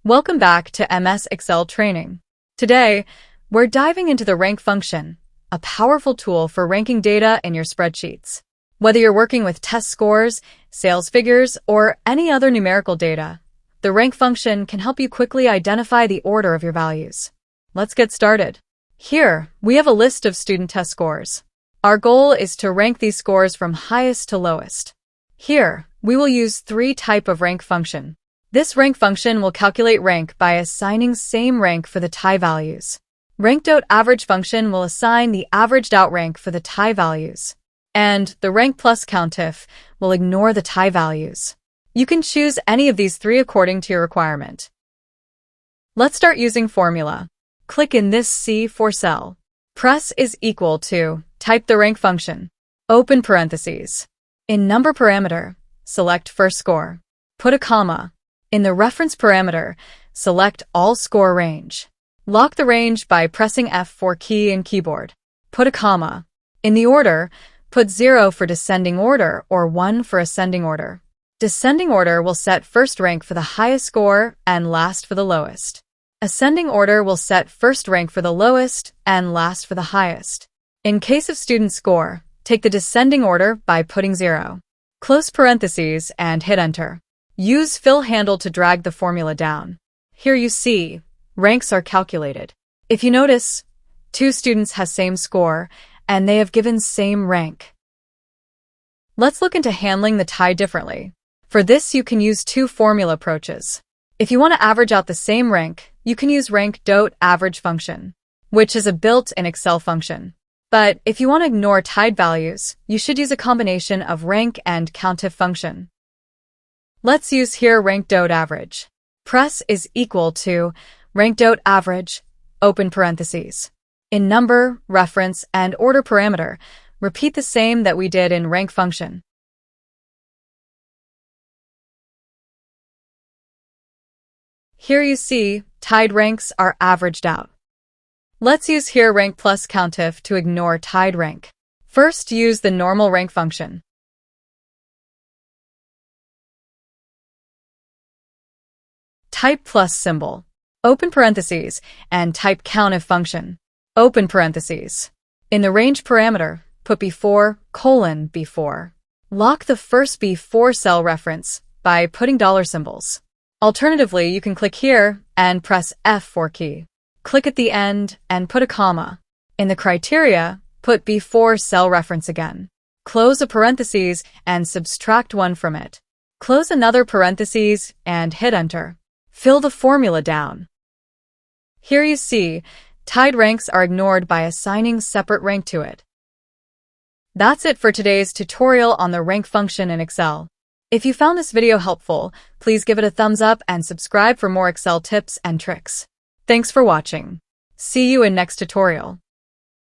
Welcome back to MS Excel training. Today, we're diving into the rank function, a powerful tool for ranking data in your spreadsheets. Whether you're working with test scores, sales figures, or any other numerical data, the rank function can help you quickly identify the order of your values. Let's get started. Here, we have a list of student test scores. Our goal is to rank these scores from highest to lowest. Here, we will use three types of rank function. This rank function will calculate rank by assigning same rank for the tie values. RANK.AVG function will assign the averaged out rank for the tie values. And the rank plus COUNTIF will ignore the tie values. You can choose any of these three according to your requirement. Let's start using formula. Click in this C4 cell. Press is equal to, type the rank function. Open parentheses. In number parameter, select first score. Put a comma. In the reference parameter, select all score range. Lock the range by pressing F4 key in keyboard. Put a comma. In the order, put 0 for descending order or 1 for ascending order. Descending order will set first rank for the highest score and last for the lowest. Ascending order will set first rank for the lowest and last for the highest. In case of student score, take the descending order by putting 0. Close parentheses and hit enter. Use fill handle to drag the formula down. Here you see, ranks are calculated. If you notice, two students have same score, and they have given same rank. Let's look into handling the tie differently. For this, you can use two formula approaches. If you want to average out the same rank, you can use RANK.AVG function, which is a built-in Excel function. But if you want to ignore tied values, you should use a combination of rank and COUNTIF function. Let's use here RANK.AVG. Press is equal to RANK.AVG, open parentheses. In number, reference, and order parameter, repeat the same that we did in rank function. Here you see, tied ranks are averaged out. Let's use here rank plus COUNTIF to ignore tied rank. First, use the normal rank function. Type plus symbol, open parentheses, and type COUNTIF function, open parentheses. In the range parameter, put before, before. Lock the first before cell reference by putting dollar symbols. Alternatively, you can click here and press F4 key. Click at the end and put a comma. In the criteria, put before cell reference again. Close a parentheses and subtract 1 from it. Close another parentheses and hit enter. Fill the formula down. Here you see, tied ranks are ignored by assigning separate rank to it. That's it for today's tutorial on the rank function in Excel. If you found this video helpful, please give it a thumbs up and subscribe for more Excel tips and tricks. Thanks for watching. See you in next tutorial.